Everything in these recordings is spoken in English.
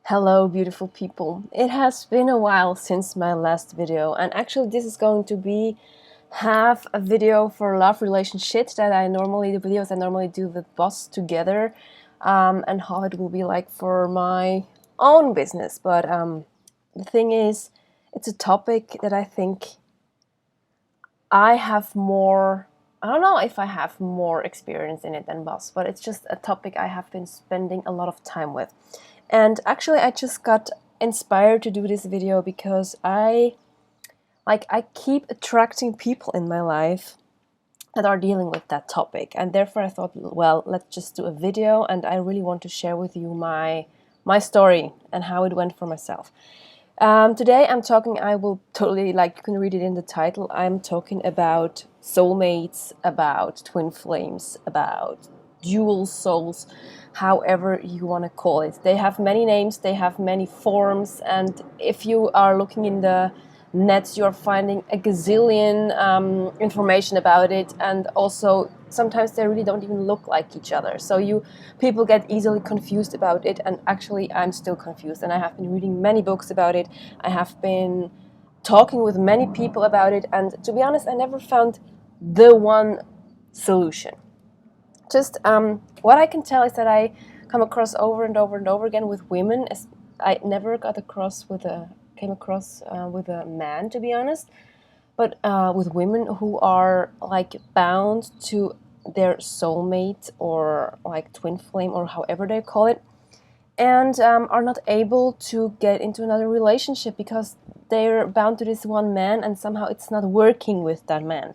Hello, beautiful people. It has been a while since my last video, and actually this is going to be half a video for love relationships the videos I normally do with boss together, and how it will be like for my own business. But the thing is, it's a topic that I think I have more. I don't know if I have more experience in it than boss, but it's just a topic I have been spending a lot of time with. And actually, I just got inspired to do this video because I keep attracting people in my life that are dealing with that topic, and therefore I thought, well, let's just do a video, and I really want to share with you my story and how it went for myself. Today I'm talking, I will totally, like, you can read it in the title, I'm talking about soulmates, about twin flames, about dual souls, however you want to call it. They have many names, they have many forms, and if you are looking in the net, you're finding a gazillion information about it, and also sometimes they really don't even look like each other, so people get easily confused about it. And actually I'm still confused, and I have been reading many books about it, I have been talking with many people about it, and to be honest, I never found the one solution. Just what I can tell is that I come across over and over and over again with women. I never came across with a man, to be honest, but with women who are like bound to their soulmate, or like twin flame, or however they call it, and are not able to get into another relationship because they're bound to this one man, and somehow it's not working with that man.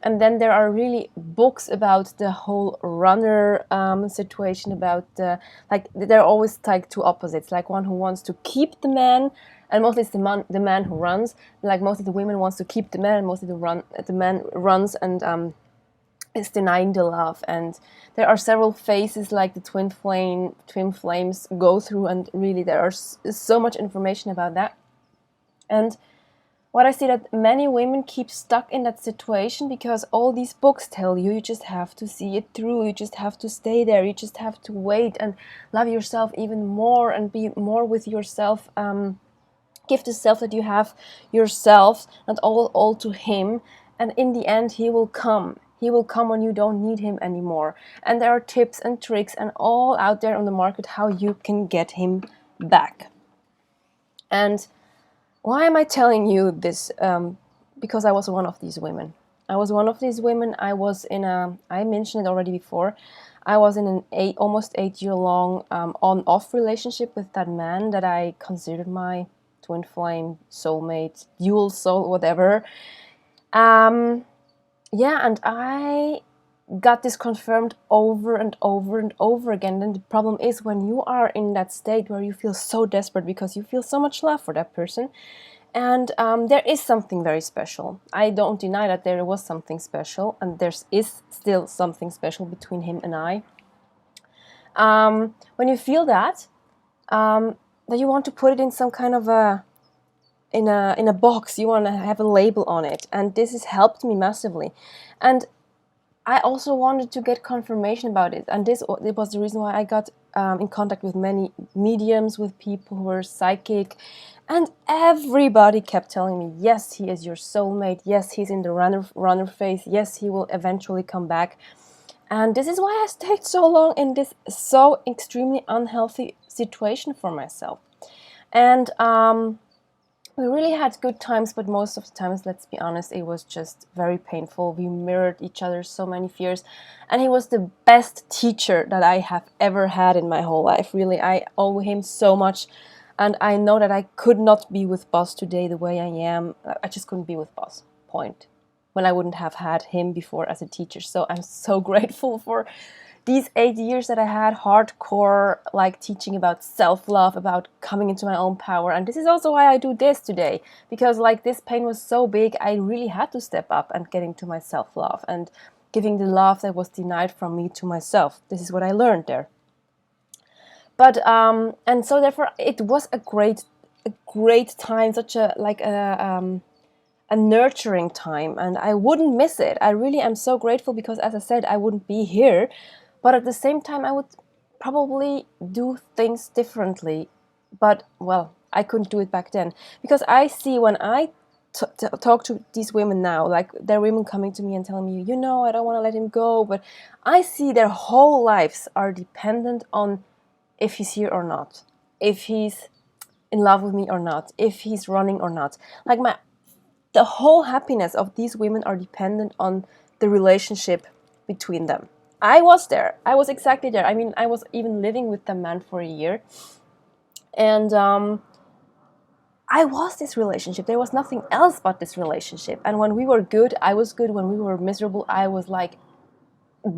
And then there are really books about the whole runner situation, about they're always like two opposites, like one who wants to keep the man, and mostly it's the man who runs. Like mostly the women wants to keep the man, and mostly the man runs and is denying the love. And there are several phases like the twin flames go through, and really there is so much information about that. And what I see, that many women keep stuck in that situation because all these books tell you just have to see it through, you just have to stay there, you just have to wait and love yourself even more and be more with yourself, give the self that you have yourself, not all to him, and in the end he will come when you don't need him anymore. And there are tips and tricks and all out there on the market how you can get him back. And why am I telling you this? Because I was one of these women. I mentioned it already before, I was in an almost 8-year-long on-off relationship with that man that I considered my twin flame, soulmate, dual soul, whatever. And I got this confirmed over and over and over again. And the problem is, when you are in that state where you feel so desperate because you feel so much love for that person, and there is something very special. I don't deny that there was something special, and there is still something special between him and I. When you feel that you want to put it in some kind of in a box, you want to have a label on it, and this has helped me massively. And I also wanted to get confirmation about it, and it was the reason why I got in contact with many mediums, with people who were psychic, and everybody kept telling me, yes, he is your soulmate, yes, he's in the runner phase, yes, he will eventually come back. And this is why I stayed so long in this so extremely unhealthy situation for myself. And we really had good times, but most of the times, let's be honest, it was just very painful. We mirrored each other so many fears, and he was the best teacher that I have ever had in my whole life. Really, I owe him so much, and I know that I could not be with Boss today the way I am. I just couldn't be with Boss, point, when I wouldn't have had him before as a teacher. So I'm so grateful for these 8 years that I had hardcore, like, teaching about self-love, about coming into my own power. And this is also why I do this today, because like this pain was so big, I really had to step up and get into my self-love and giving the love that was denied from me to myself. This is what I learned there. But and so therefore it was a great time, such a nurturing time, and I wouldn't miss it. I really am so grateful, because as I said, I wouldn't be here. But at the same time, I would probably do things differently, but well, I couldn't do it back then, because I see when I talk to these women now, like there are women coming to me and telling me, you know, I don't want to let him go, but I see their whole lives are dependent on if he's here or not, if he's in love with me or not, if he's running or not. Like the whole happiness of these women are dependent on the relationship between them. I was there. I was exactly there. I mean, I was even living with the man for a year. And I was this relationship. There was nothing else but this relationship. And when we were good, I was good. When we were miserable, I was like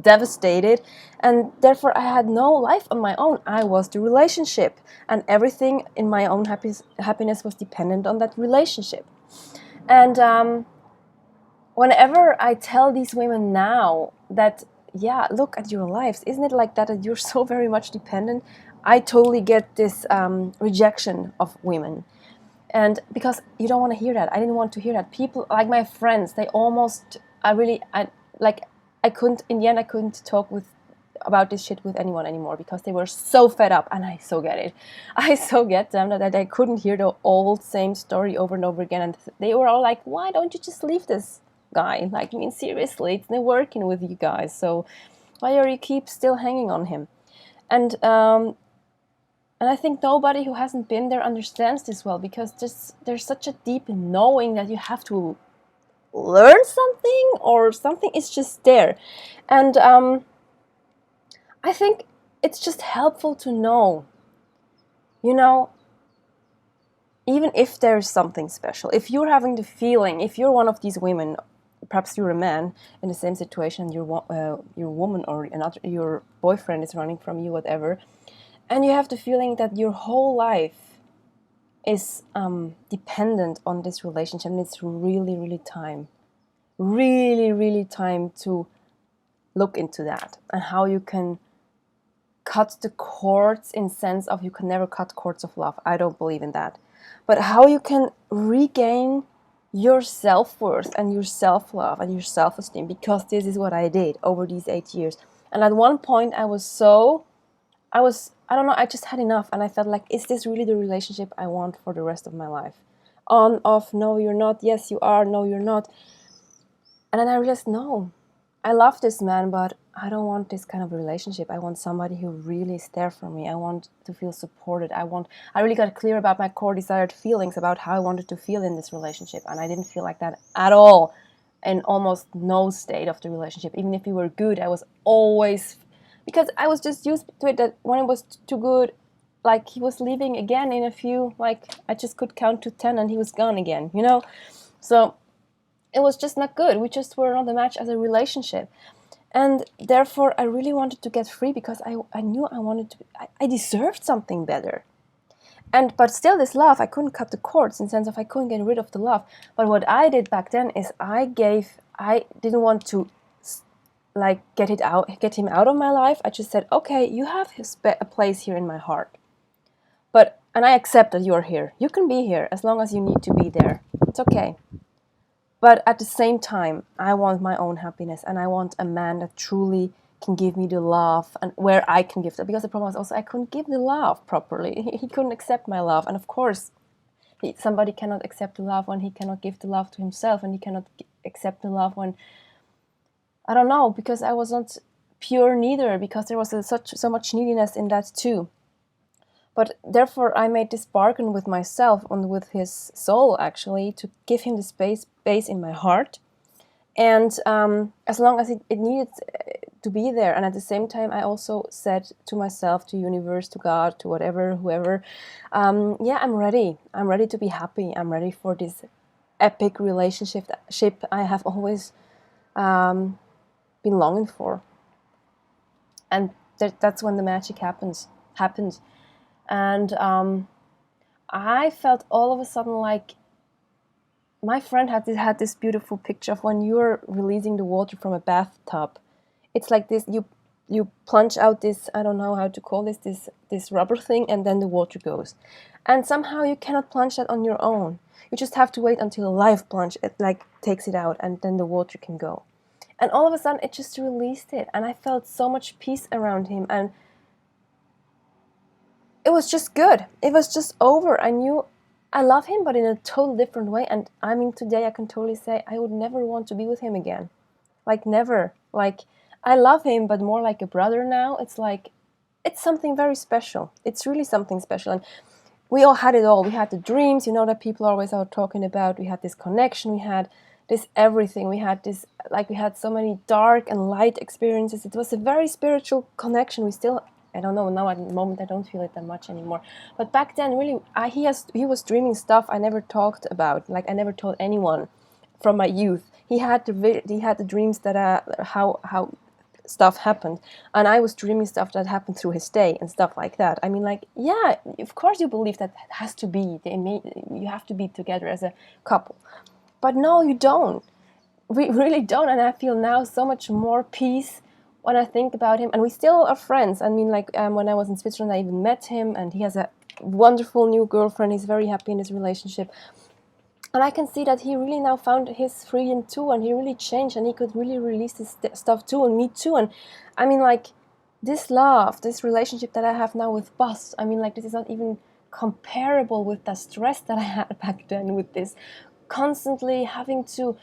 devastated. And therefore, I had no life on my own. I was the relationship. And everything in my own happiness was dependent on that relationship. And whenever I tell these women now that, yeah, look at your lives, isn't it like that you're so very much dependent? I totally get this rejection of women. And because you don't want to hear that. I didn't want to hear that. People, like my friends, they almost, I couldn't, in the end, I couldn't talk about this shit with anyone anymore because they were so fed up, and I so get it. I so get them that I couldn't hear the old same story over and over again, and they were all like, why don't you just leave this guy? Like, I mean, seriously, it's not working with you guys, so why are you keep still hanging on him? And I think nobody who hasn't been there understands this well, because there's such a deep knowing that you have to learn something, or something is just there. And I think it's just helpful to know, you know, even if there's something special, if you're having the feeling, if you're one of these women, perhaps you're a man in the same situation, your woman or another, your boyfriend is running from you, whatever, and you have the feeling that your whole life is dependent on this relationship, and it's really time to look into that, and how you can cut the cords, in sense of you can never cut cords of love. I don't believe in that. But how you can regain your self-worth and your self-love and your self-esteem, because this is what I did over these 8 years. And at one point I don't know, I just had enough, and I felt like, is this really the relationship I want for the rest of my life? On, off, no, you're not, yes, you are, no, you're not. And then I realized, no, I love this man, but I don't want this kind of relationship. I want somebody who really is there for me. I want to feel supported. I really got clear about my core desired feelings, about how I wanted to feel in this relationship. And I didn't feel like that at all in almost no state of the relationship. Even if we were good, I was always, because I was just used to it, that when it was too good, like he was leaving again in a few, like I just could count to 10 and he was gone again, you know? So it was just not good. We just were not a match as a relationship. And therefore, I really wanted to get free, because I knew I wanted to, I deserved something better. But still, this love, I couldn't cut the cords, in the sense of I couldn't get rid of the love. But what I did back then is I didn't want to like get him out of my life. I just said, okay, you have a place here in my heart. And I accept that you are here. You can be here as long as you need to be there. It's okay. But at the same time, I want my own happiness, and I want a man that truly can give me the love, and where I can give that. Because the problem was also I couldn't give the love properly. He couldn't accept my love. And of course, somebody cannot accept the love when he cannot give the love to himself, and he cannot accept the love when, I don't know, because I wasn't pure neither, because there was so much neediness in that too. But therefore, I made this bargain with myself and with his soul, actually, to give him the space in my heart. And as long as it needed to be there. And at the same time, I also said to myself, to universe, to God, to whoever, yeah, I'm ready. I'm ready to be happy. I'm ready for this epic relationship I have always been longing for. And that's when the magic happened. And I felt all of a sudden like, my friend had this beautiful picture of when you're releasing the water from a bathtub. It's like this, you plunge out this, I don't know how to call this rubber thing, and then the water goes. And somehow you cannot plunge that on your own. You just have to wait until a live plunge, it like takes it out, and then the water can go. And all of a sudden it just released it, and I felt so much peace around him. And it was just good. It was just over. I knew I love him, but in a totally different way. And I mean, today I can totally say I would never want to be with him again. Like, never. Like, I love him, but more like a brother now. It's like, it's something very special. It's really something special. And we all had it all. We had the dreams, you know, that people always are talking about. We had this connection. We had this everything. We had this, like, we had so many dark and light experiences. It was a very spiritual connection. We still, I don't know, now at the moment I don't feel it that much anymore. But back then, really, he was dreaming stuff I never talked about. Like, I never told anyone from my youth. He had the dreams that how stuff happened, and I was dreaming stuff that happened through his day and stuff like that. I mean, like, yeah, of course you believe that has to be, you have to be together as a couple, but no, you don't. We really don't. And I feel now so much more peace when I think about him, and we still are friends. I mean, like, when I was in Switzerland, I even met him, and he has a wonderful new girlfriend. He's very happy in his relationship. And I can see that he really now found his freedom too, and he really changed, and he could really release his stuff too, and me too. And I mean, like, this love, this relationship that I have now with Buzz, I mean, like, this is not even comparable with the stress that I had back then, with this constantly having to,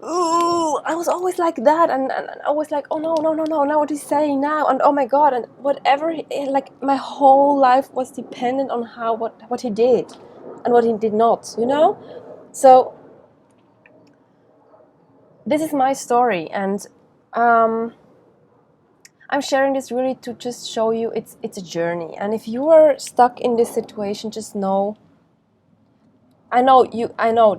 ooh, I was always like that, and always like, oh no, no, no, no, now what he's saying now, and oh my god, and whatever, like, my whole life was dependent on what he did and what he did not, you know? So this is my story, and I'm sharing this really to just show you it's a journey. And if you are stuck in this situation, just know, I know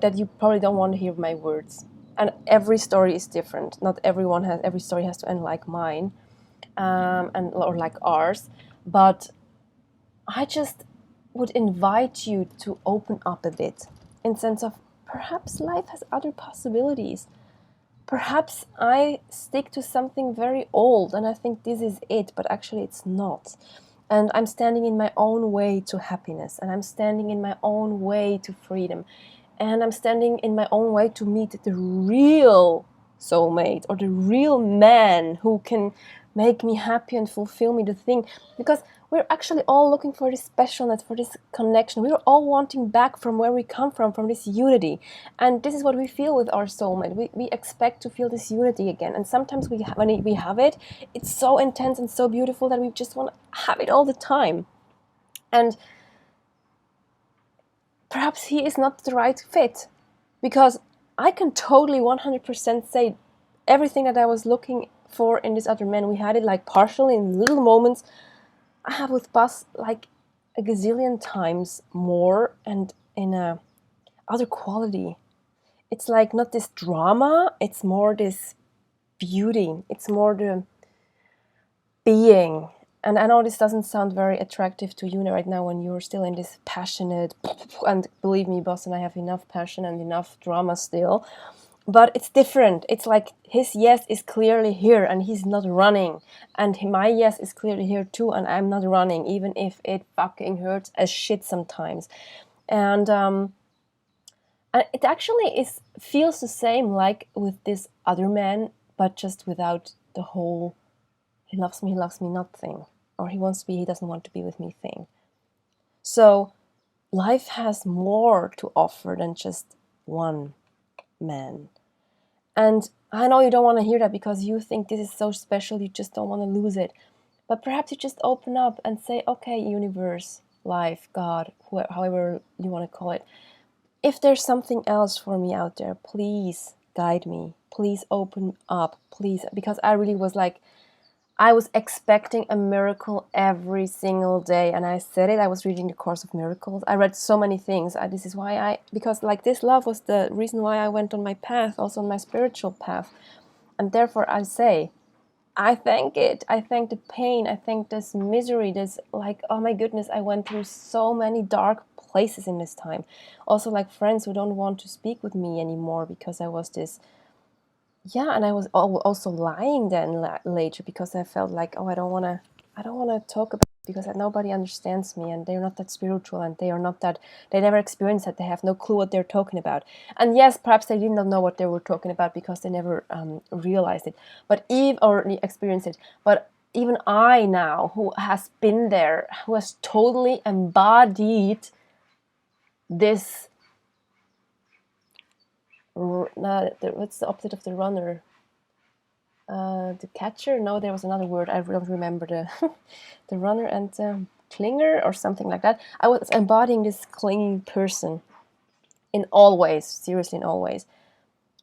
that you probably don't want to hear my words, and every story is different. Not every story has to end like mine, or like ours. But I just would invite you to open up a bit, in sense of perhaps life has other possibilities. Perhaps I stick to something very old and I think this is it, but actually it's not. And I'm standing in my own way to happiness, and I'm standing in my own way to freedom, and I'm standing in my own way to meet the real soulmate, or the real man who can make me happy and fulfill me the thing. Because we're actually all looking for this specialness, for this connection. We're all wanting back from where we come from this unity. And this is what we feel with our soulmate. We expect to feel this unity again. And sometimes when we have it, it's so intense and so beautiful that we just want to have it all the time. And perhaps he is not the right fit, because I can totally 100% say everything that I was looking for in this other man, we had it like partially in little moments. I have with Buzz like a gazillion times more, and in a other quality. It's like not this drama, it's more this beauty. It's more the being. And I know this doesn't sound very attractive to you right now when you're still in this passionate, and believe me, Buzz and I have enough passion and enough drama still. But it's different. It's like his yes is clearly here and he's not running. And my yes is clearly here too, and I'm not running, even if it fucking hurts as shit sometimes. And it actually feels the same like with this other man, but just without the whole he loves me not thing. Or he doesn't want to be with me thing. So life has more to offer than just one man. And I know you don't want to hear that because you think this is so special, you just don't want to lose it. But perhaps you just open up and say, okay, universe, life, God, however you want to call it, if there's something else for me out there, please guide me. Please open up, please. Because I really was like, I was expecting a miracle every single day, and I said it. I was reading the Course of Miracles. I read so many things. This is why because like this love was the reason why I went on my path, also on my spiritual path. And therefore I say, I thank it. I thank the pain. I thank this misery. This like, oh my goodness, I went through so many dark places in this time. Also like friends who don't want to speak with me anymore because I was this. Yeah, and I was also lying then later because I felt like, oh, I don't want to talk about it because nobody understands me, and they're not that spiritual, and they never experienced that, they have no clue what they're talking about. And yes, perhaps they did not know what they were talking about because they never realized it, or experienced it. But even I now, who has been there, who has totally embodied this, what's the opposite of the runner? The catcher? No, there was another word. I don't remember the runner and clinger or something like that. I was embodying this clinging person in all ways, seriously in all ways.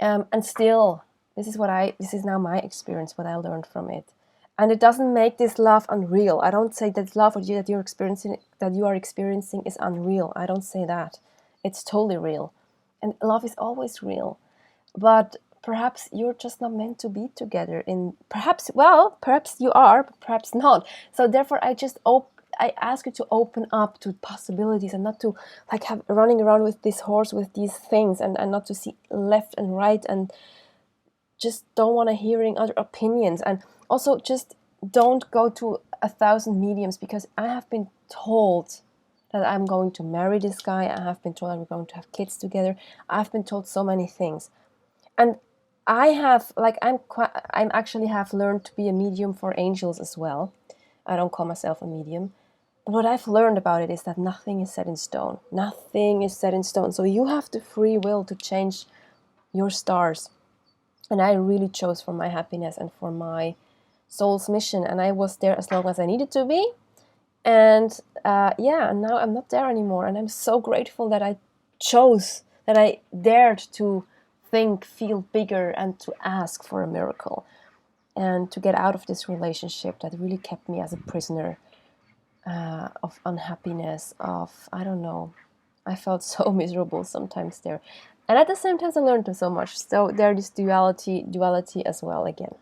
And still, this is now my experience, what I learned from it. And it doesn't make this love unreal. I don't say that love that you are experiencing is unreal. I don't say that. It's totally real. And love is always real. But perhaps you're just not meant to be together. Perhaps you are, but perhaps not. So therefore, I ask you to open up to possibilities and not to like have running around with this horse with these things and not to see left and right and just don't want to hearing other opinions. And also just don't go to 1,000 mediums, because I have been told that I'm going to marry this guy. I have been told that we're going to have kids together. I've been told so many things. And I'm actually have learned to be a medium for angels as well. I don't call myself a medium. But what I've learned about it is that nothing is set in stone. Nothing is set in stone. So you have the free will to change your stars. And I really chose for my happiness and for my soul's mission. And I was there as long as I needed to be. And now I'm not there anymore. And I'm so grateful that I chose, that I dared to think, feel bigger, and to ask for a miracle. And to get out of this relationship that really kept me as a prisoner of unhappiness, I don't know. I felt so miserable sometimes there. And at the same time, I learned so much. So there is duality as well again.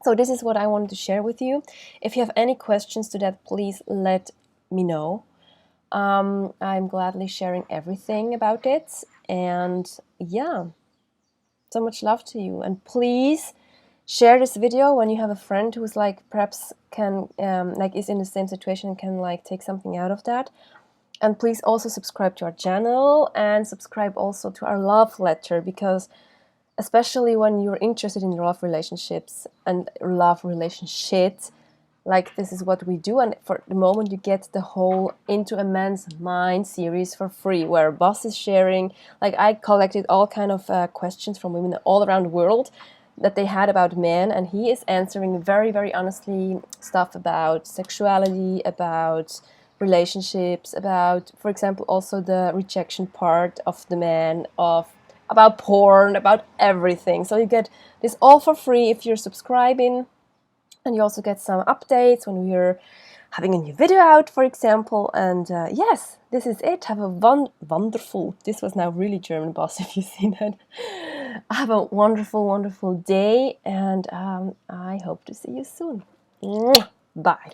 So this is what I wanted to share with you. If you have any questions to that, please let me know. I'm gladly sharing everything about it. And yeah, so much love to you. And please share this video when you have a friend who's like perhaps can is in the same situation and can like take something out of that. And please also subscribe to our channel and subscribe also to our love letter, because especially when you're interested in love relationships and love relationships, like this is what we do. And for the moment you get the whole Into a Man's Mind series for free, where Boss is sharing, like I collected all kind of questions from women all around the world that they had about men, and he is answering very, very honestly stuff about sexuality, about relationships, about, for example, also the rejection part of the man, about porn, about everything. So you get this all for free if you're subscribing, and you also get some updates when we're having a new video out, for example. And yes, this is it. Have a wonderful, this was now really German, Boss, if you see that. Have a wonderful, wonderful day, and I hope to see you soon. Bye.